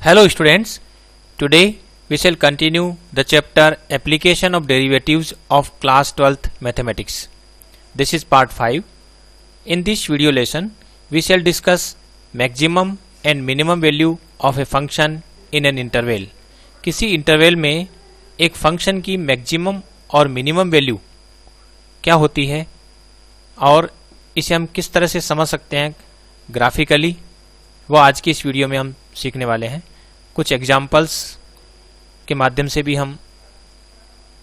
Hello students, today we shall continue the chapter Application of Derivatives of Class 12th Mathematics. This is part 5. In this video lesson, we shall discuss maximum and minimum value of a function in an interval. किसी interval में एक function की maximum और minimum value क्या होती है और इसे हम किस तरह से समझ सकते हैं ग्राफिकली, वो आज की इस वीडियो में हम सीखने वाले हैं। कुछ एग्जाम्पल्स के माध्यम से भी हम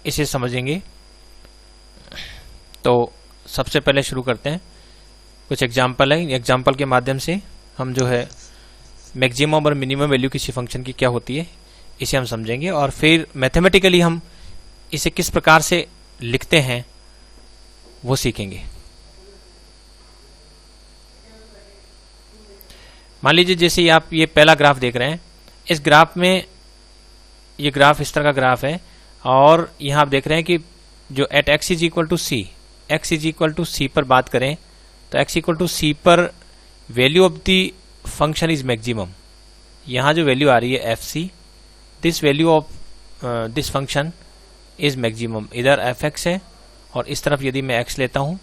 इसे समझेंगे। तो सबसे पहले शुरू करते हैं। कुछ एग्जाम्पल है, एग्जाम्पल के माध्यम से हम जो है मैक्सिमम और मिनिमम वैल्यू किसी फंक्शन की क्या होती है इसे हम समझेंगे और फिर मैथमेटिकली हम इसे किस प्रकार से लिखते हैं वो सीखेंगे। मान लीजिए जैसे आप ये पहला ग्राफ देख रहे हैं, इस ग्राफ में ये ग्राफ इस तरह का ग्राफ है और यहाँ आप देख रहे हैं कि जो at x is equal to C, x is equal to C पर बात करें तो x इक्वल टू सी पर value of the function is maximum. यहाँ जो वैल्यू आ रही है F C, this value of this function is maximum. इधर एफ एक्स है और इस तरफ यदि मैं x लेता हूँ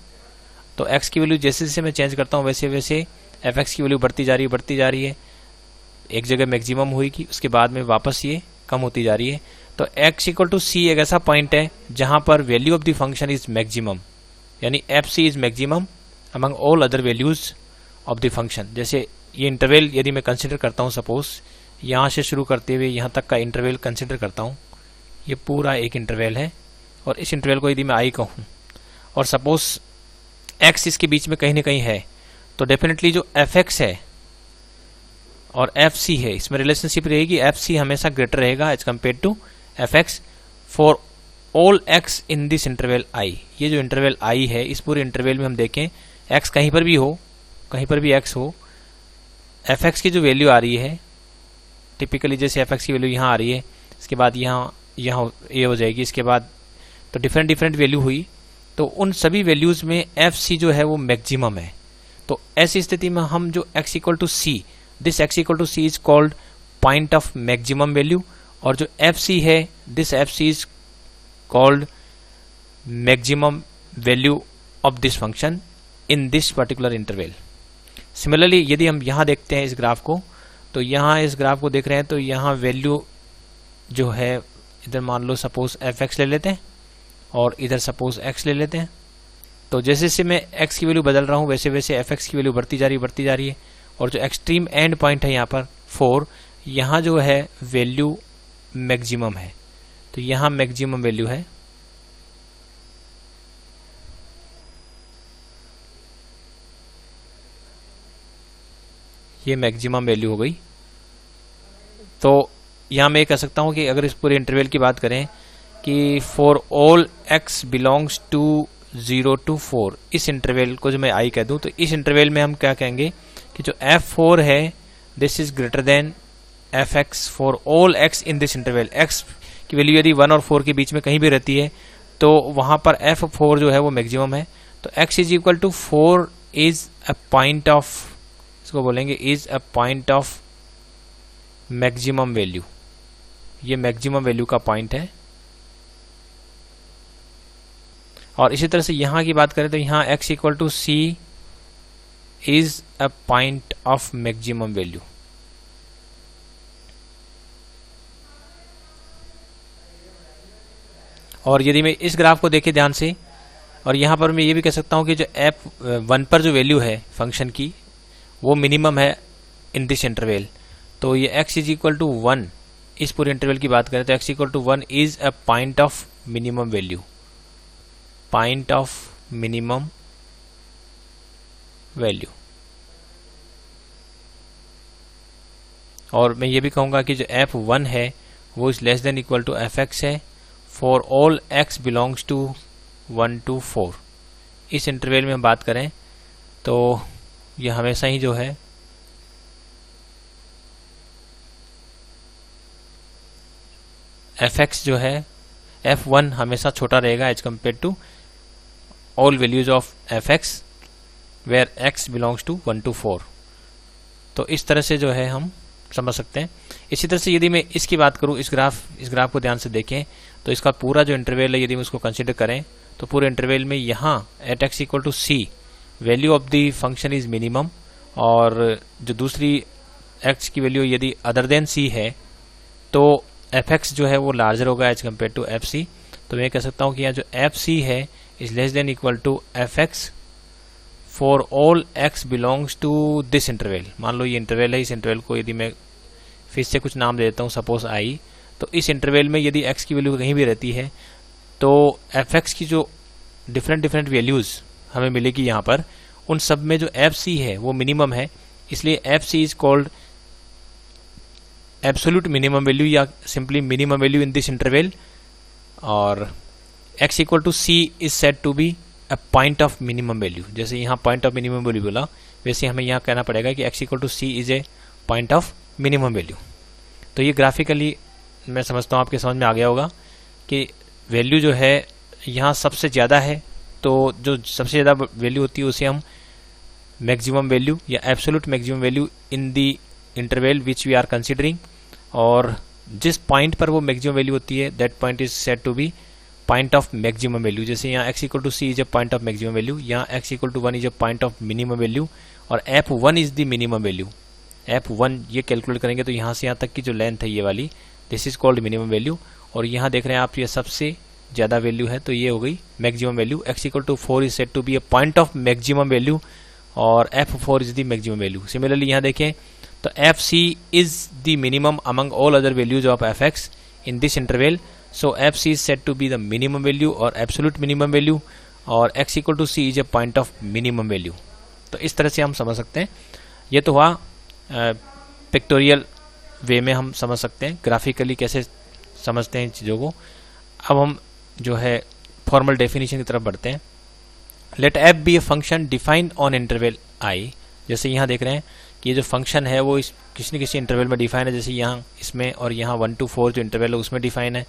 तो x की वैल्यू जैसे जैसे मैं चेंज करता हूँ वैसे वैसे एफ एक्स की वैल्यू बढ़ती जा रही है। एक जगह मैक्सिमम हुई, उसके बाद में वापस ये कम होती जा रही है। तो x इक्वल टू सी एक ऐसा पॉइंट है जहां पर value of the function is maximum, यानी F C is maximum among all other values of the function. जैसे ये इंटरवल यदि मैं कंसिडर करता हूँ, सपोज यहाँ से शुरू करते हुए यहाँ तक का इंटरवल कंसिडर करता हूँ, ये पूरा एक इंटरवल है और इस इंटरवल को यदि मैं आई कहूँ और सपोज x इसके बीच में कहीं ना कहीं है, तो डेफिनेटली जो एफ एक्स है और एफ सी है इसमें रिलेशनशिप रहेगी, एफ सी हमेशा ग्रेटर रहेगा as compare to F X for all X in this interval I. ये जो इंटरवल आई है इस पूरे इंटरवल में हम देखें एक्स कहीं पर भी हो, कहीं पर भी एक्स हो, एफ एक्स की जो वैल्यू आ रही है टिपिकली जैसे एफ एक्स की वैल्यू यहाँ आ रही है, इसके बाद यहाँ ये हो जाएगी, इसके बाद तो डिफरेंट वैल्यू हुई, तो उन सभी वैल्यूज में एफ सी जो है वो मैक्सिमम है। तो ऐसी स्थिति में हम जो x equal to C, this x equal to C is called point of maximum value, और जो एफ सी है this F C is called maximum value of this function in this particular interval. Similarly यदि हम यहाँ देखते हैं इस graph को, तो यहाँ इस ग्राफ को देख रहे हैं तो यहाँ वैल्यू जो है इधर मान लो सपोज एफ एक्स ले लेते हैं और इधर सपोज x ले लेते हैं। तो जैसे जैसे मैं x की वैल्यू बदल रहा हूँ वैसे वैसे एफ एक्स की वैल्यू बढ़ती जा रही है और जो एक्सट्रीम एंड पॉइंट है यहाँ पर 4, यहाँ जो है वैल्यू मैक्सिमम है, तो यहाँ मैक्सिमम वैल्यू है। ये मैक्सिमम वैल्यू हो गई। तो यहाँ मैं कह सकता हूँ कि अगर इस पूरे इंटरवल की बात करें कि for all x belongs to 0 to 4, इस इंटरवल को जो मैं i कह दूं तो इस इंटरवल में हम क्या कहेंगे कि जो f4 है this is greater than fx for all x in this interval. x की वैल्यू यदि 1 और 4 के बीच में कहीं भी रहती है तो वहां पर f4 जो है वो मैक्सिमम है। तो x is equal to 4 is a point of, इसको बोलेंगे is a point of maximum value. ये मैक्सिमम वैल्यू का पॉइंट है। और इसी तरह से यहाँ की बात करें तो यहाँ x equal to C is a point of maximum value. और यदि मैं इस ग्राफ को देखे ध्यान से, और यहाँ पर मैं ये भी कह सकता हूँ कि जो f1 पर जो वैल्यू है फंक्शन की वो मिनिमम है इन दिस इंटरवल। तो ये x इज इक्वल टू 1, इस पूरे इंटरवल की बात करें तो x equal to 1 is a point of minimum value, point of minimum value. और मैं ये भी कहूंगा कि जो f1 है वो is less than equal to F X है for all x belongs to 1 to 4। इस इंटरवल में हम बात करें तो ये हमेशा ही जो है एफ एक्स जो है f1 हमेशा छोटा रहेगा as compare to all values of F X where x belongs to 1 to 4। तो इस तरह से जो है हम समझ सकते हैं। इसी तरह से यदि मैं इसकी बात करूं, इस ग्राफ को ध्यान से देखें तो इसका पूरा जो इंटरवल है यदि हम उसको कंसिडर करें तो पूरे इंटरवल में यहाँ at X equal to C value of the function is minimum, और जो दूसरी एक्स की वैल्यू यदि अदर देन सी है तो एफ एक्स जो है वो लार्जर होगा as compare to F C. तो मैं कह सकता हूँ कि यहाँ जो एफ सी है is less than equal to F X for all X belongs to this interval. मान लो ये इंटरवल है, इस इंटरवल को यदि मैं फिर से कुछ नाम दे देता हूँ, सपोज आई, तो इस इंटरवल में यदि एक्स की वैल्यू कहीं भी रहती है तो एफ एक्स की जो डिफरेंट वैल्यूज हमें मिलेगी यहाँ पर, उन सब में जो एफ सी है वो मिनिमम है, इसलिए F C is called absolute minimum value या simply minimum value in this interval. और x equal to C is said to be a point of minimum value. जैसे यहाँ पॉइंट ऑफ मिनिमम वैल्यू बोला, वैसे हमें यहाँ कहना पड़ेगा कि x equal to C is a point of minimum value. तो ये ग्राफिकली मैं समझता हूँ आपके समझ में आ गया होगा कि वैल्यू जो है यहाँ सबसे ज़्यादा है, तो जो सबसे ज़्यादा वैल्यू होती है उसे हम मैक्सिमम वैल्यू या absolute maximum value in the interval which we are considering, और जिस पॉइंट पर वो मैक्सिमम वैल्यू होती है that point is said to be point of maximum value. जैसे यहाँ x equal to C is a point of maximum value, यहाँ x equal to 1 is a point of minimum value, और f1 is the minimum value. f1 ये calculate करेंगे तो यहाँ से यहाँ तक की जो लेंथ है ये वाली, this is called minimum value. और यहाँ देख रहे हैं आप ये सबसे ज़्यादा वैल्यू है तो ये हो गई maximum value. x equal to 4 is said to be a point of maximum value, और f4 is the maximum value. Similarly यहाँ देखें तो fc is the minimum among all other values of fx in this interval, so fc is said to be the minimum value or absolute minimum value, और x equal to c is a point of minimum value। तो इस तरह से हम समझ सकते हैं। ये तो हुआ पिक्टोरियल वे में हम समझ सकते हैं, ग्राफिकली कैसे समझते हैं इन चीज़ों को। अब हम जो है फॉर्मल डेफिनेशन की तरफ बढ़ते हैं। Let f be a function defined on interval I। जैसे यहाँ देख रहे हैं कि ये जो फंक्शन है वो इस किसी न किसी इंटरवल में डिफाइन है, जैसे यहाँ इसमें और यहाँ 1 to 4 जो इंटरवल है उसमें डिफाइन है,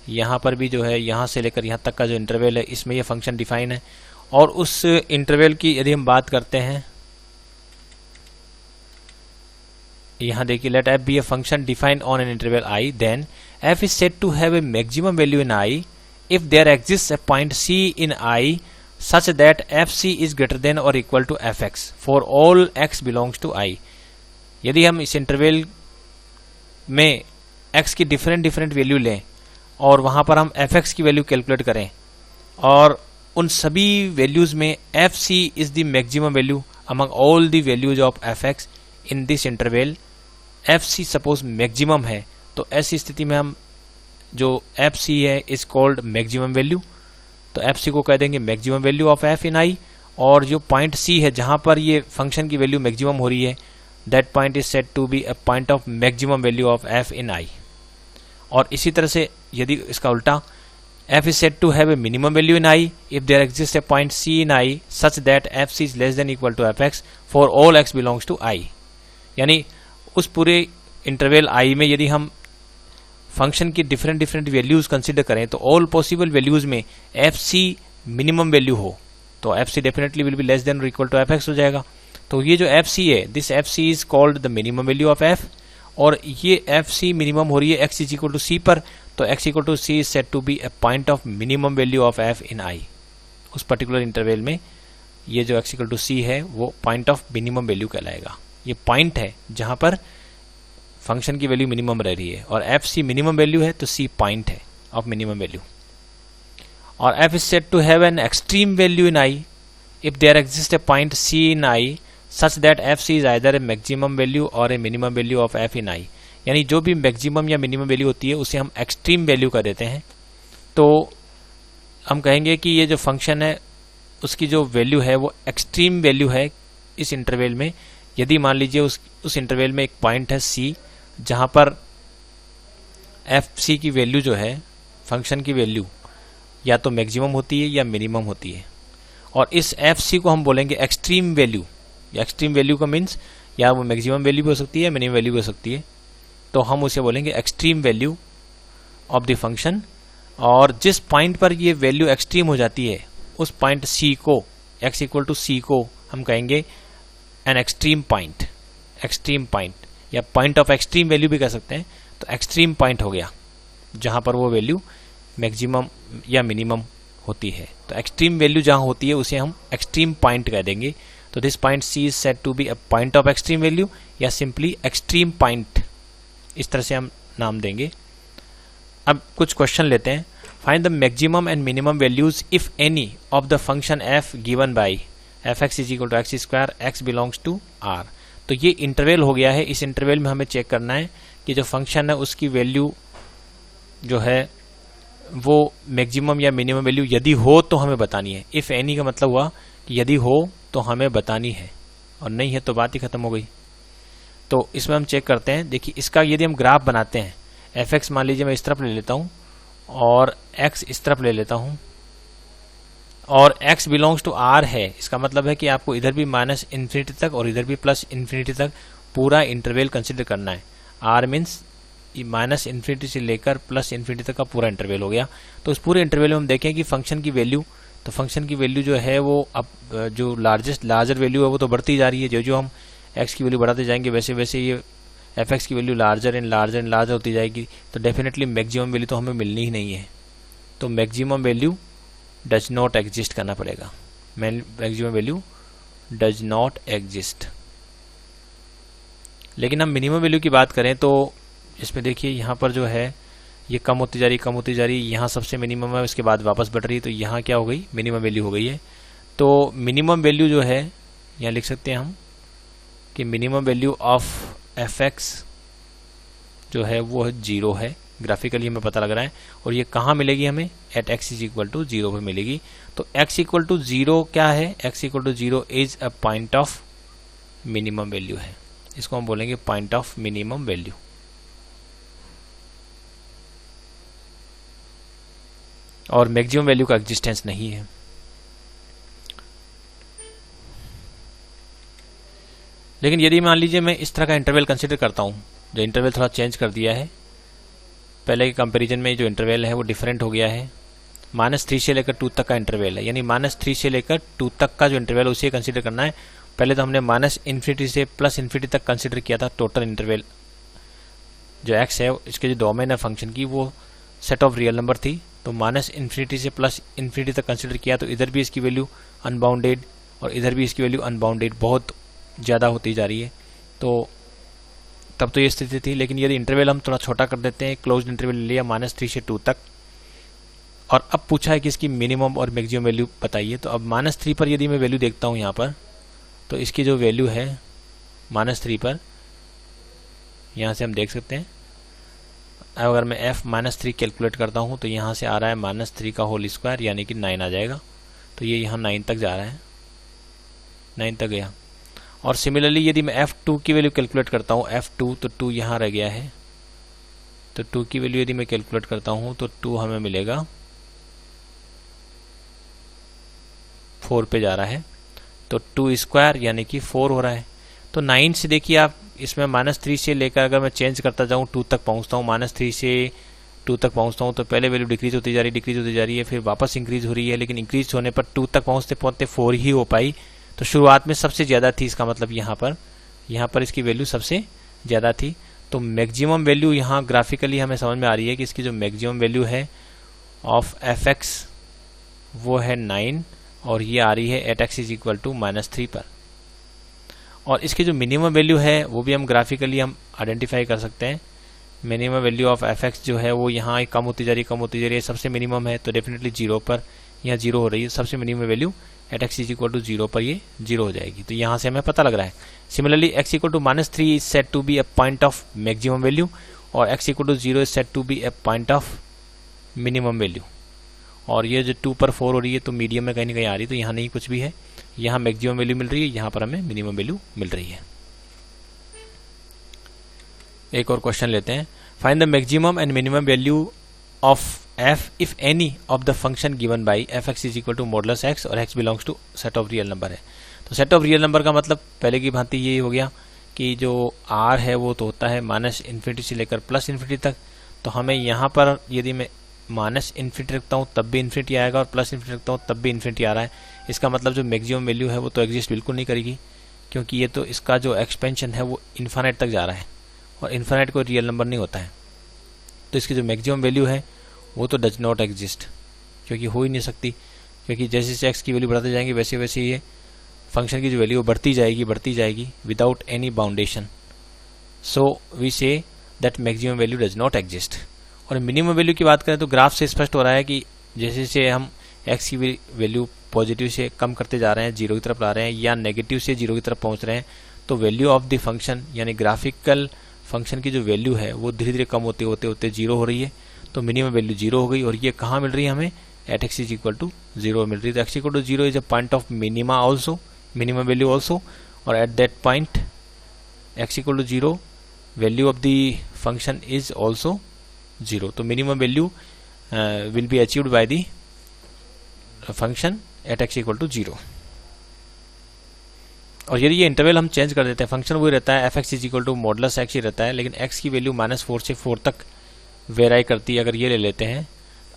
यहाँ पर भी जो है यहाँ से लेकर यहाँ तक का जो इंटरवल है इसमें ये फंक्शन डिफाइन है। और उस इंटरवल की यदि हम बात करते हैं, यहाँ देखिए let f be a function defined on an interval I, then f is said to have a maximum value in I if there exist a point C in I such that fc is greater than or equal to fx for all x belongs to I। यदि हम इस interval में x की different value लें और वहां पर हम fx की वैल्यू कैलकुलेट करें और उन सभी वैल्यूज में fc is the maximum value among all the values of fx in this interval, fc suppose maximum है तो ऐसी स्थिति में हम जो fc है इज कॉल्ड मैक्सिमम वैल्यू, तो fc को कह देंगे maximum value of f in I। और जो पॉइंट c है जहां पर ये फंक्शन की वैल्यू मैक्सिमम हो रही है that point is said to be a point of maximum value of f in I। और इसी तरह से यदि इसका उल्टा f is said to have a minimum value in I if there exist a point c in I such that fc is less than equal to fx for all x belongs to I। यानी उस पूरे interval I में यदि हम function की different values consider करें तो all possible values में fc मिनिमम वैल्यू हो तो fc definitely will be less than और इक्वल टू fx हो जाएगा। तो ये जो fc है this fc is called the minimum value of f, और ये fc मिनिमम हो रही है x is equal to c पर, तो x equal to c is said to be a point of minimum value of f in I। उस particular interval में ये जो x इक्वल टू c है वो पॉइंट ऑफ मिनिमम वैल्यू कहलाएगा। ये पॉइंट है जहां पर फंक्शन की वैल्यू मिनिमम रह रही है, और fc मिनिमम वैल्यू है तो c पॉइंट है ऑफ मिनिमम वैल्यू। और f is said to have an extreme value in I if there exist a point c in I such that fc is either a maximum value और a minimum value of f in I। यानी जो भी maximum या minimum value होती है उसे हम extreme value कर देते हैं। तो हम कहेंगे कि ये जो फंक्शन है उसकी जो वैल्यू है वो एक्सट्रीम वैल्यू है इस इंटरवल में। यदि मान लीजिए उस इंटरवल में एक पॉइंट है c जहां पर fc की वैल्यू जो है फंक्शन की वैल्यू या तो मैक्सिमम होती है या मिनिमम होती है, और इस fc को हम बोलेंगे एक्सट्रीम वैल्यू। एक्सट्रीम वैल्यू का मीन्स या वो मैक्सिमम वैल्यू भी हो सकती है मिनिमम वैल्यू भी हो सकती है, तो हम उसे बोलेंगे extreme value of the function. और जिस पॉइंट पर ये वैल्यू एक्सट्रीम हो जाती है उस पॉइंट c को x इक्वल टू c को हम कहेंगे an extreme point. Extreme point या पॉइंट ऑफ एक्सट्रीम वैल्यू भी कह सकते हैं। तो एक्सट्रीम पॉइंट हो गया जहां पर वो वैल्यू मैक्सिमम या मिनिमम होती है। तो एक्सट्रीम वैल्यू जहां होती है उसे हम एक्सट्रीम पॉइंट कह देंगे। तो this point c is said to be a point of extreme value या सिंपली एक्सट्रीम पॉइंट, इस तरह से हम नाम देंगे। अब कुछ क्वेश्चन लेते हैं। Find the maximum and minimum values if any of the function f given by f x is equal to x square x belongs to R. तो ये इंटरवल हो गया है। इस इंटरवल में हमें चेक करना है कि जो फंक्शन है उसकी वैल्यू जो है वो मैक्सिमम या मिनिमम वैल्यू यदि हो तो हमें बतानी है। इफ एनी का मतलब हुआ कि यदि हो तो हमें बतानी है, और नहीं है तो बात ही खत्म हो गई। तो इसमें हम चेक करते हैं। देखिए इसका यदि हम ग्राफ बनाते हैं, एफ एक्स मान लीजिए मैं इस तरफ ले लेता हूं और एक्स इस तरफ ले लेता हूं और x बिलोंग्स टू आर है, इसका मतलब है कि आपको इधर भी माइनस इन्फिनिटी तक और इधर भी प्लस इन्फिनिटी तक पूरा इंटरवल कंसिडर करना है। r मीन्स माइनस इन्फिनिटी से लेकर प्लस इन्फिनिटी तक का पूरा इंटरवल हो गया। तो इस पूरे इंटरवल में हम देखें कि फंक्शन की वैल्यू, तो फंक्शन की वैल्यू जो है वो अब जो लार्जर वैल्यू है वो तो बढ़ती जा रही है। जो जो हम x की वैल्यू बढ़ाते जाएंगे वैसे वैसे ये एफ एक्स की value larger and larger and larger होती जाएगी। तो डेफिनेटली मैक्सिमम वैल्यू तो हमें मिलनी ही नहीं है। तो maximum value does not exist करना पड़ेगा। Maximum value does not exist. लेकिन हम मिनिमम वैल्यू की बात करें तो इसमें देखिए यहाँ पर जो है ये कम होती जा रही, कम होती जा रही। यहाँ सबसे मिनिमम है, उसके बाद वापस बढ़ रही है। तो यहाँ क्या हो गई, मिनिमम वैल्यू हो गई है। तो मिनिमम वैल्यू जो है यहाँ लिख सकते हैं हम कि minimum value of F x जो है वो 0 है। ग्राफिकली हमें पता लग रहा है। और ये कहाँ मिलेगी हमें, at x is equal to 0 पर मिलेगी। तो x इक्वल टू 0 क्या है, x equal to 0 is a point of minimum value है। इसको हम बोलेंगे पॉइंट ऑफ मिनिमम वैल्यू। और मैक्सिमम वैल्यू का एग्जिस्टेंस नहीं है। लेकिन यदि मान लीजिए मैं इस तरह का इंटरवल कंसिडर करता हूं, जो इंटरवल थोड़ा चेंज कर दिया है, पहले के कंपैरिजन में जो इंटरवल है वो डिफरेंट हो गया है। -3 से लेकर 2 तक का इंटरवल है, यानी -3 से लेकर 2 तक का जो इंटरवल उसे कंसिडर करना है। पहले तो हमने -इन्फिनिटी से +इन्फिनिटी तक कंसिडर किया था। टोटल इंटरवल जो x है इसके जो डोमेन है फंक्शन की वो सेट ऑफ रियल नंबर थी। तो -इन्फिनिटी से +इन्फिनिटी तक कंसिडर किया। तो इधर भी इसकी वैल्यू अनबाउंडेड और इधर भी इसकी वैल्यू अनबाउंडेड बहुत ज़्यादा होती जा रही है। तो तब तो ये स्थिति थी। लेकिन यदि इंटरवल हम थोड़ा छोटा कर देते हैं, क्लोज्ड इंटरवल ले लिया -3 से 2 तक, और अब पूछा है कि इसकी मिनिमम और मैक्सिमम वैल्यू बताइए। तो अब -3 पर यदि मैं वैल्यू देखता हूँ यहाँ पर, तो इसकी जो वैल्यू है -3 पर, यहाँ से हम देख सकते हैं। अब अगर मैं f -3 कैलकुलेट करता हूँ तो यहाँ से आ रहा है -3 का होल स्क्वायर, यानी कि 9 आ जाएगा। तो ये यहाँ 9 तक जा रहा है, 9 तक गया। और सिमिलरली यदि मैं f2 की वैल्यू कैलकुलेट करता हूँ, f2 तो 2 यहाँ रह गया है। तो 2 की वैल्यू यदि मैं कैलकुलेट करता हूँ तो 2 हमें मिलेगा 4 पे जा रहा है। तो 2 स्क्वायर यानी कि 4 हो रहा है। तो 9 से देखिए आप इसमें -3 से लेकर अगर मैं चेंज करता जाऊँ 2 तक पहुँचता हूँ, -3 से 2 तक पहुँचता हूँ, तो पहले वैल्यू डिक्रीज होती जा रही है, फिर वापस इंक्रीज हो रही है। लेकिन इंक्रीज होने पर 2 तक पहुँचते पहुँचते 4 ही हो पाई। तो शुरुआत में सबसे ज़्यादा थी, इसका मतलब यहाँ पर इसकी वैल्यू सबसे ज़्यादा थी। तो मैक्सिमम वैल्यू यहाँ ग्राफिकली हमें समझ में आ रही है कि इसकी जो मैक्सिमम वैल्यू है ऑफ एफ एक्स वो है 9, और ये आ रही है at x is equal to -3 पर। और इसकी जो मिनिमम वैल्यू है वो भी हम ग्राफिकली हम आइडेंटिफाई कर सकते हैं। Minimum value of F x जो है वो यहाँ कम होती जा रही है, सबसे मिनिमम है तो डेफिनेटली 0 पर यहाँ 0 हो रही है। सबसे minimum value at x is equal to 0 पर ये 0 हो जाएगी। तो यहाँ से हमें पता लग रहा है। Similarly x equal to -3 is set to be a point of maximum value, और x equal to 0 is set to be a point of minimum value. और ये जो 2 पर 4 हो रही है तो मीडियम में कहीं ना कहीं आ रही है। तो यहाँ नहीं कुछ भी है, यहाँ मैक्सिमम वैल्यू मिल रही है, यहाँ पर हमें मिनिमम वैल्यू मिल रही है। एक और क्वेश्चन लेते हैं। Find the maximum and minimum value of f if any of the function given by f(x) is equal to modulus x और x belongs to set of real number है। तो set of real number का मतलब पहले की भांति ये हो गया कि जो r है वो तो होता है -इन्फिनिटी से लेकर +इन्फिनिटी तक। तो हमें यहाँ पर यदि मैं -इन्फिनिटी रखता हूँ तब भी इन्फिनिटी आएगा, और +इन्फिनिटी रखता हूँ तब भी इन्फिनिटी आ रहा है। इसका मतलब जो मैक्सिमम वैल्यू है वो तो एग्जिस्ट बिल्कुल नहीं करेगी, क्योंकि ये तो इसका जो एक्सपेंशन है वो इन्फाइनाइट तक जा रहा है। और इन्फिनाइट कोई रियल नंबर नहीं होता है। तो इसकी जो मैक्सिमम वैल्यू है वो तो डज नॉट एग्जिस्ट, क्योंकि हो ही नहीं सकती, क्योंकि जैसे जैसे एक्स की वैल्यू बढ़ाते जाएंगे वैसे वैसे ये फंक्शन की जो वैल्यू बढ़ती जाएगी without any boundation. So we say that maximum value does not exist. और मिनिमम वैल्यू की बात करें तो ग्राफ से स्पष्ट हो रहा है कि जैसे जैसे हम एक्स की वैल्यू पॉजिटिव से कम करते जा रहे हैं, जीरो की तरफ ला रहे हैं, या नेगेटिव से जीरो की तरफ पहुंच रहे हैं, तो वैल्यू ऑफ द फंक्शन यानी ग्राफिकल फंक्शन की जो वैल्यू है वो धीरे धीरे कम होते होते होते जीरो हो रही है। तो मिनिमम वैल्यू जीरो हो गई, और ये कहाँ मिल रही है हमें? At x is equal to zero मिल रही है। तो x equal to zero is a point of minima also, minimum value also, और at that point X equal to zero value of the function is also zero. तो minimum value will be achieved by the function at X equal to zero. और यदि ये interval हम change कर देते हैं, function वही रहता है, F x is equal to modulus X ही रहता है, लेकिन एक्स की वैल्यू -4 से 4 तक वेराई करती है। अगर ये ले लेते हैं,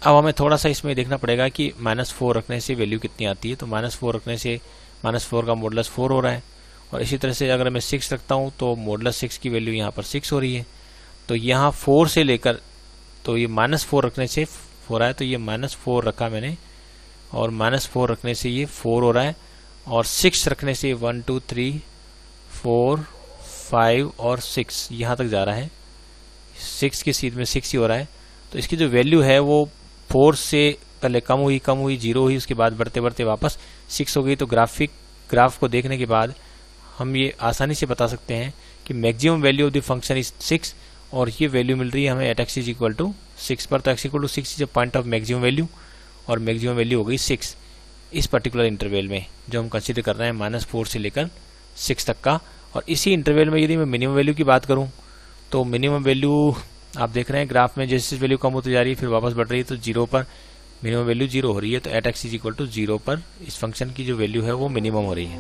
अब हमें थोड़ा सा इसमें देखना पड़ेगा कि -4 रखने से वैल्यू कितनी आती है। तो -4 रखने से -4 का मॉडुलस 4 हो रहा है, और इसी तरह से अगर मैं 6 रखता हूँ तो मॉडुलस 6 की वैल्यू यहाँ पर 6 हो रही है। तो यहाँ 4 से लेकर, तो ये -4 रखने से हो रहा है, तो ये -4 रखा मैंने, और -4 रखने से ये 4 हो रहा है, और 6 रखने से 1 2 3 4 5 और 6 यहाँ तक जा रहा है। 6 की सीध में 6 ही हो रहा है। तो इसकी जो वैल्यू है वो 4 से पहले कम हुई, 0 हुई, उसके बाद बढ़ते बढ़ते वापस 6 हो गई। तो ग्राफ को देखने के बाद हम ये आसानी से बता सकते हैं कि maximum value of the function is 6, और ये वैल्यू मिल रही है हमें at x is equal to 6 पर। तो x equal to 6 is a point of maximum value, और मैक्सिमम वैल्यू हो गई 6 इस पर्टिकुलर इंटरवल में जो हम कंसीडर कर रहे हैं -4 से लेकर 6 तक का। और इसी इंटरवल में यदि मैं मिनिमम वैल्यू की बात करूं तो मिनिमम वैल्यू आप देख रहे हैं ग्राफ में जैसे वैल्यू कम होती जा रही है फिर वापस बढ़ रही है, तो 0 पर मिनिमम वैल्यू 0 हो रही है। तो at x is equal to 0 पर इस फंक्शन की जो वैल्यू है वो मिनिमम हो रही है।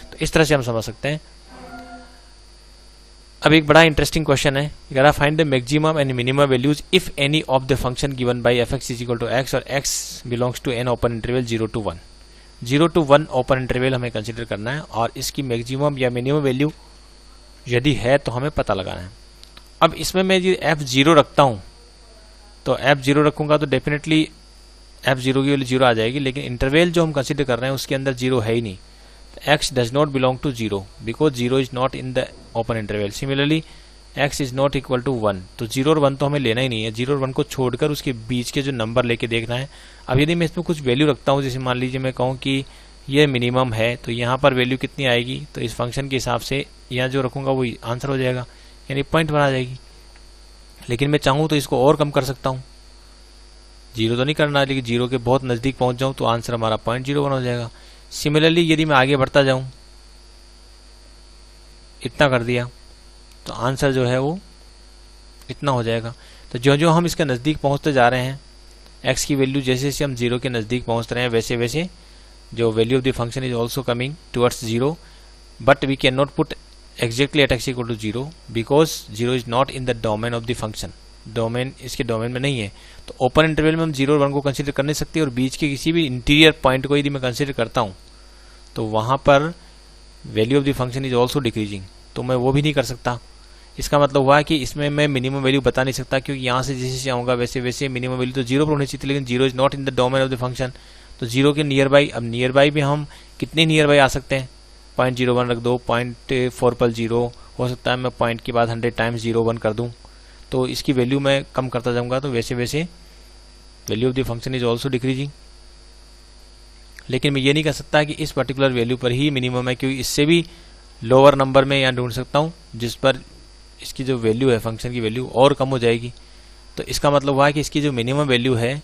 तो इस तरह से हम समझ सकते हैं। अब एक बड़ा इंटरेस्टिंग क्वेश्चन है, you find the maximum and minimum values if any of the function given by F x is equal to X और X belongs to an open interval 0 to 1। 0 to 1 open interval हमें consider करना है, और इसकी maximum या minimum value यदि है तो हमें पता लगाना है। अब इसमें मैं यदि f0 रखता हूं, तो f0 रखूंगा तो डेफिनेटली f0 की वैल्यू 0 आ जाएगी, लेकिन इंटरवल जो हम कंसीडर कर रहे हैं उसके अंदर 0 है ही नहीं। x does not belong to 0 because 0 is not in the open interval. Similarly, x is not equal to 1. तो 0 और 1 तो हमें लेना ही नहीं है, 0 और 1 को छोड़कर उसके बीच के जो नंबर लेके देखना है। अब यदि मैं इसमें कुछ वैल्यू रखता हूँ, जैसे मान लीजिए मैं कहूँ कि ये मिनिमम है, तो यहाँ पर वैल्यू कितनी आएगी, तो इस फंक्शन के हिसाब से यहाँ जो रखूँगा वही आंसर हो जाएगा, यानी पॉइंट बना जाएगी। लेकिन मैं चाहूँ तो इसको और कम कर सकता हूँ, 0 तो नहीं करना, लेकिन 0 के बहुत नज़दीक पहुँच जाऊँ तो आंसर हमारा 0.01 हो जाएगा। सिमिलरली यदि मैं आगे बढ़ता जाऊं, इतना कर दिया, तो आंसर जो है वो इतना हो जाएगा। तो जो जो हम इसके नज़दीक पहुंचते जा रहे हैं, x की वैल्यू जैसे जैसे हम 0 के नज़दीक पहुंच रहे हैं वैसे वैसे जो value of the function is also coming towards 0, but we can not put exactly at x equal to 0 because 0 is not in the domain of the function. Domain इसके डोमेन में नहीं है, तो ओपन इंटरवल में हम 0 और 1 को consider कर नहीं सकते, और बीच के किसी भी इंटीरियर पॉइंट को यदि मैं कंसीडर करता हूं तो वहां पर value of the function is also decreasing, तो मैं वो भी नहीं कर सकता। इसका मतलब हुआ कि इसमें मैं मिनिमम वैल्यू बता नहीं सकता, क्योंकि यहाँ से जैसे जैसे आऊँगा वैसे वैसे मिनिमम वैल्यू तो 0 पर होनी चाहिए, लेकिन 0 is not in the domain of the function. तो 0 के नियर बाई, अब नियर बाई भी हम कितने नियर बाई आ सकते हैं, 0.01 रख दो, 0.4 पर 0 हो सकता है, मैं पॉइंट के बाद 100 टाइम्स 0 कर दूँ, तो इसकी वैल्यू मैं कम करता जाऊँगा, तो वैसे वैसे value of the function is also decreasing. लेकिन मैं ये नहीं कह सकता कि इस पर्टिकुलर वैल्यू पर ही मिनिमम है, क्योंकि इससे भी लोअर नंबर में यहाँ ढूंढ सकता हूँ जिस पर इसकी जो वैल्यू है फंक्शन की वैल्यू और कम हो जाएगी। तो इसका मतलब हुआ कि इसकी जो मिनिमम वैल्यू है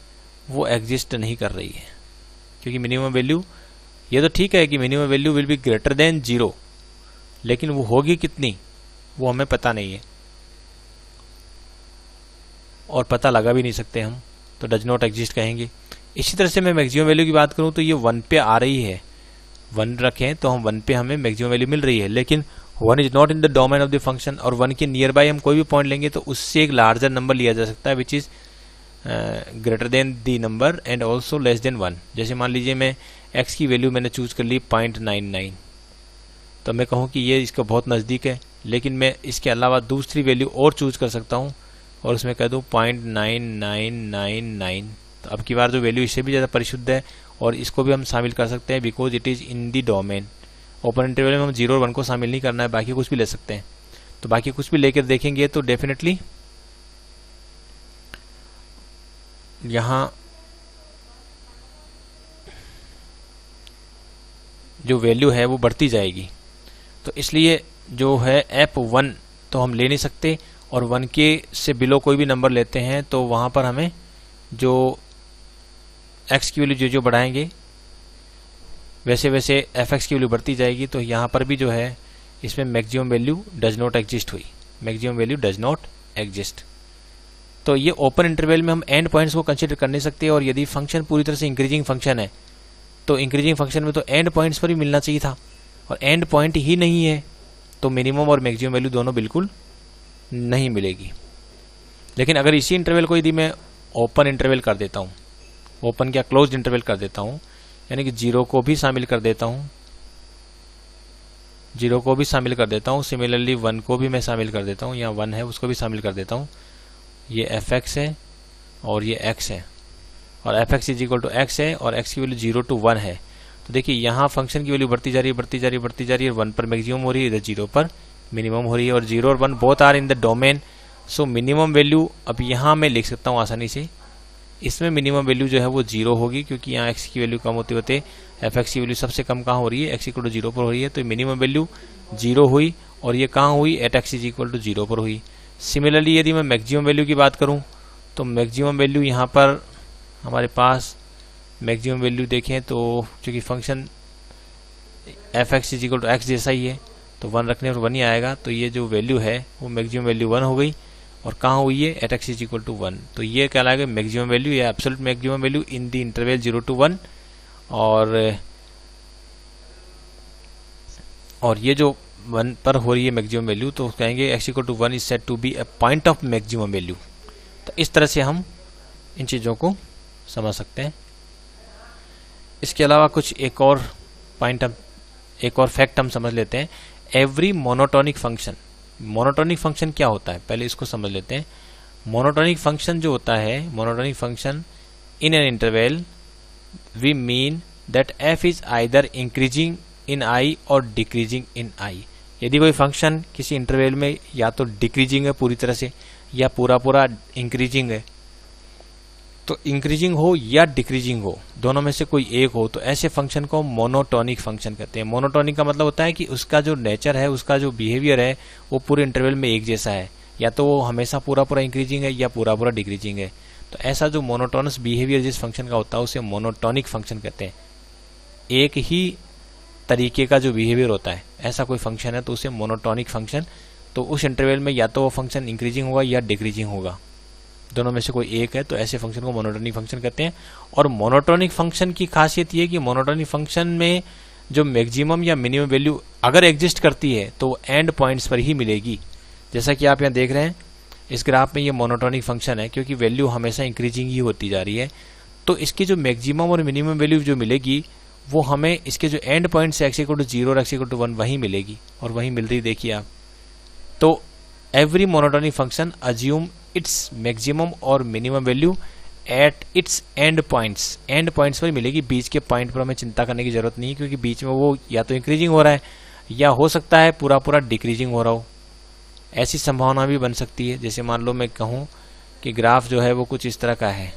वो एग्जिस्ट नहीं कर रही है, क्योंकि मिनिमम वैल्यू, ये तो ठीक है कि minimum value will be greater than 0, लेकिन वो होगी कितनी वो हमें पता नहीं है, और पता लगा भी नहीं सकते हम, तो डज नॉट एग्जिस्ट कहेंगे। इसी तरह से मैं मैक्सिमम वैल्यू की बात करूं तो ये 1 पे आ रही है, 1 रखें तो हम 1 पे हमें मैक्सिमम वैल्यू मिल रही है, लेकिन 1 is not in the domain of the function, और 1 के नियर बाय हम कोई भी पॉइंट लेंगे तो उससे एक लार्जर नंबर लिया जा सकता है which is greater than the number and also less than 1। जैसे मान लीजिए मैं x की वैल्यू मैंने चूज कर ली 0.99, तो मैं कहूँ कि ये इसका बहुत नज़दीक है, लेकिन मैं इसके अलावा दूसरी वैल्यू और चूज कर सकता हूँ और उसमें कह दूँ 0.9999। तो अब की बार जो वैल्यू इससे भी ज़्यादा परिशुद्ध है और इसको भी हम शामिल कर सकते हैं because it is in the domain. Open interval में हम 0 और 1 को शामिल नहीं करना है, बाकी कुछ भी ले सकते हैं। तो बाकी कुछ भी लेकर देखेंगे तो डेफिनेटली यहाँ जो वैल्यू है वो बढ़ती जाएगी। तो इसलिए जो है F1 तो हम ले नहीं सकते और 1 के से बिलो कोई भी नंबर लेते हैं तो वहाँ पर हमें जो x की वैल्यू जो बढ़ाएंगे वैसे वैसे fx की वैल्यू बढ़ती जाएगी। तो यहाँ पर भी जो है इसमें maximum value does not exist हुई, maximum value does not exist. तो ये ओपन इंटरवल में हम एंड पॉइंट्स को कंसीडर कर नहीं सकते और यदि फंक्शन पूरी तरह से इंक्रीजिंग फंक्शन है तो इंक्रीजिंग फंक्शन में तो एंड पॉइंट्स पर ही मिलना चाहिए था और एंड पॉइंट ही नहीं है तो मिनिमम और मैक्सिमम वैल्यू दोनों बिल्कुल नहीं मिलेगी। लेकिन अगर इसी इंटरवल को यदि मैं ओपन इंटरवल कर देता हूँ, ओपन क्या क्लोज्ड इंटरवल कर देता हूँ, यानी कि 0 को भी शामिल कर देता हूँ, 0 को भी शामिल कर देता हूँ, सिमिलरली 1 को भी मैं शामिल कर देता हूँ, यहाँ 1 है उसको भी शामिल कर देता हूँ, ये fx है और ये x है और fx is equal to x है और x की वैल्यू 0 to 1 है। तो देखिए यहाँ फंक्शन की वैल्यू बढ़ती जा रही है, बढ़ती जा रही है, बढ़ती जा रही है, 1 पर मैक्सिमम हो रही है, इधर 0 पर मिनिमम हो रही है और 0 और 1 both are in the domain. So minimum value अब यहाँ मैं लिख सकता हूँ आसानी से, इसमें मिनिमम वैल्यू जो है वो 0 होगी क्योंकि यहाँ x की वैल्यू कम होते होते fx की वैल्यू सबसे कम कहाँ हो रही है, x इक्वल टू 0 पर हो रही है। तो मिनिमम वैल्यू 0 हुई और ये कहाँ हुई, at x is equal to 0 पर हुई। सिमिलरली यदि मैं मैक्सिमम वैल्यू की बात करूँ तो मैक्सिमम वैल्यू यहाँ पर हमारे पास मैक्सिमम वैल्यू देखें तो चूँकि function fx is equal to x जैसा ही है तो 1 रखने पर 1 ही आएगा। तो ये जो वैल्यू है वो मैक्सिमम वैल्यू 1 हो गई और कहाँ हुई है, at x is equal to 1। तो ये कहलाएगा मैक्सिमम वैल्यू या absolute maximum value in the interval 0 to 1। और ये जो 1 पर हो रही है मैक्सिमम वैल्यू तो कहेंगे x equal to 1 is said to be a point of maximum value. तो इस तरह से हम इन चीज़ों को समझ सकते हैं। इसके अलावा कुछ एक और पॉइंट हम एक और फैक्ट हम समझ लेते हैं। Every monotonic function, monotonic function क्या होता है पहले इसको समझ लेते हैं। मोनोटोनिक फंक्शन जो होता है, monotonic function in an interval we mean that f is either increasing in i और डिक्रीजिंग इन i। यदि कोई फंक्शन किसी इंटरवल में या तो डिक्रीजिंग है पूरी तरह से या पूरा पूरा इंक्रीजिंग है, तो इंक्रीजिंग हो या डिक्रीजिंग हो दोनों में से कोई एक हो तो ऐसे फंक्शन को मोनोटोनिक फंक्शन कहते हैं। मोनोटोनिक का मतलब होता है कि उसका जो नेचर है, उसका जो बिहेवियर है वो पूरे इंटरवल में एक जैसा है, या तो वो हमेशा पूरा पूरा इंक्रीजिंग है या पूरा पूरा डिक्रीजिंग है। तो ऐसा जो मोनोटोनस बिहेवियर जिस फंक्शन का होता है उसे मोनोटोनिक फंक्शन कहते हैं। एक ही तरीके का जो बिहेवियर होता है ऐसा कोई फंक्शन है तो उसे मोनोटोनिक फंक्शन, तो उस इंटरवल में या तो वो फंक्शन इंक्रीजिंग होगा या डिक्रीजिंग होगा, दोनों में से कोई एक है, तो ऐसे फंक्शन को मोनोटोनिक फंक्शन कहते हैं। और मोनोटोनिक फंक्शन की खासियत ये कि मोनोटोनिक फंक्शन में जो मैक्सिमम या मिनिमम वैल्यू अगर एग्जिस्ट करती है तो वो एंड पॉइंट्स पर ही मिलेगी। जैसा कि आप यहाँ देख रहे हैं इस ग्राफ में ये मोनोटोनिक फंक्शन है क्योंकि वैल्यू हमेशा इंक्रीजिंग ही होती जा रही है। तो इसकी जो मैक्सिमम और मिनिमम वैल्यू जो मिलेगी वो हमें इसके जो एंड पॉइंट्स है x इक्वल टू 0 और x इक्वल टू 1 वहीं मिलेगी और वहीं मिल रही देखिए आप। तो every monotonic function assume its maximum और minimum value at its end points, end points पर मिलेगी, बीच के पॉइंट पर हमें चिंता करने की जरूरत नहीं है क्योंकि बीच में वो या तो इंक्रीजिंग हो रहा है या हो सकता है पूरा पूरा डिक्रीजिंग हो रहा हो। ऐसी संभावना भी बन सकती है। जैसे मान लो मैं कहूँ कि ग्राफ जो है वो कुछ इस तरह का है,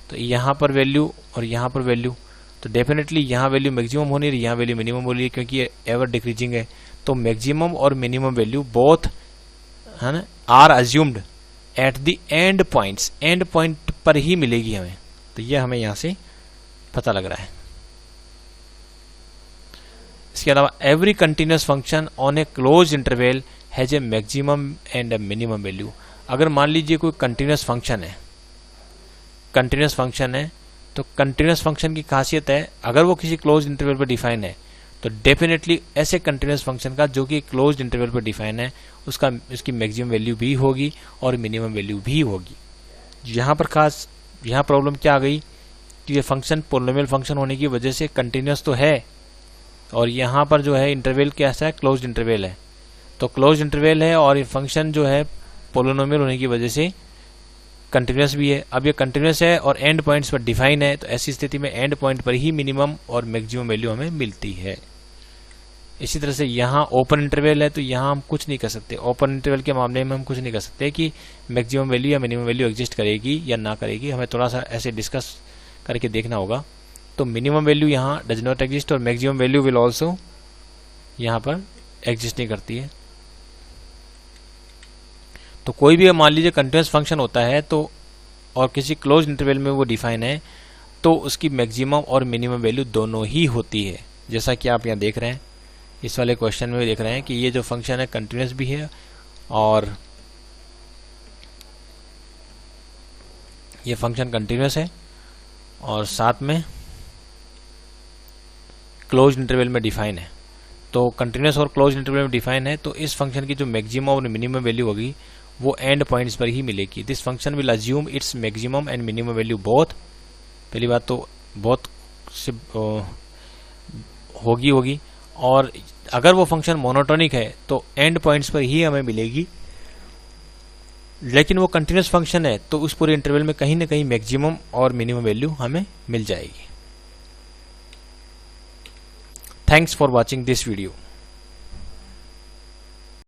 तो यहाँ पर वैल्यू और यहाँ पर वैल्यू, तो डेफिनेटली यहाँ वैल्यू मैक्सिमम होनी है, यहाँ वैल्यू मिनिमम हो रही है क्योंकि ये एवर डिक्रीजिंग है। तो मैक्सिमम और मिनिमम वैल्यू बोथ है ना are assumed at the end points, end point पर ही मिलेगी हमें। तो ये हमें यहाँ से पता लग रहा है। इसके अलावा every continuous function on A close interval has a maximum and A minimum value. अगर मान लीजिए कोई कंटिन्यूअस फंक्शन है, कंटिन्यूअस फंक्शन है तो कंटिन्यूअस फंक्शन की खासियत है अगर वो किसी क्लोज इंटरवल पर डिफाइन है तो डेफिनेटली ऐसे कंटिन्यूअस फंक्शन का जो कि क्लोज्ड इंटरवल पर डिफाइन है उसकी मैक्सिमम वैल्यू भी होगी और मिनिमम वैल्यू भी होगी। यहाँ पर खास यहाँ प्रॉब्लम क्या आ गई कि ये फंक्शन पोलिनोमियल फंक्शन होने की वजह से कंटिन्यूअस तो है और यहाँ पर जो है इंटरवल कैसा है, क्लोज्ड इंटरवल है। तो क्लोज इंटरवल है और ये फंक्शन जो है पोलिनोमियल होने की वजह से कंटिन्यूस भी है। अब ये कंटिन्यूस है और एंड पॉइंट्स पर डिफाइन है, तो ऐसी स्थिति में एंड पॉइंट पर ही मिनिमम और मैक्सिमम वैल्यू हमें मिलती है। इसी तरह से यहाँ ओपन इंटरवल है, तो यहाँ हम कुछ नहीं कर सकते। ओपन इंटरवल के मामले में हम कुछ नहीं कर सकते कि मैक्सिमम वैल्यू या मिनिमम वैल्यू एग्जिस्ट करेगी या ना करेगी, हमें थोड़ा सा ऐसे डिस्कस करके देखना होगा। तो मिनिमम वैल्यू यहाँ डज नॉट एग्जिस्ट और मैक्सिमम वैल्यू विल ऑल्सो यहाँ पर एग्जिस्ट नहीं करती है। तो कोई भी मान लीजिए कंटिन्यूस फंक्शन होता है तो और किसी क्लोज इंटरवल में वो डिफाइन है, तो उसकी मैक्सिमम और मिनिमम वैल्यू दोनों ही होती है। जैसा कि आप यहाँ देख रहे हैं, इस वाले क्वेश्चन में देख रहे हैं कि ये जो फंक्शन है कंटिन्यूस भी है और ये फंक्शन कंटिन्यूस है और साथ में क्लोज इंटरवल में डिफाइन है। तो कंटिन्यूस और क्लोज इंटरवल में डिफाइन है, तो इस फंक्शन की जो मैक्सिमम और मिनिमम वैल्यू होगी वो एंड पॉइंट्स पर ही मिलेगी। This function will assume its maximum and minimum value both. पहली बात तो बोथ से होगी और अगर वो फंक्शन मोनोटोनिक है तो एंड पॉइंट्स पर ही हमें मिलेगी, लेकिन वो कंटिन्यूस फंक्शन है तो उस पूरे इंटरवल में कहीं ना कहीं मैक्सिमम और मिनिमम वैल्यू हमें मिल जाएगी। Thanks for watching this video.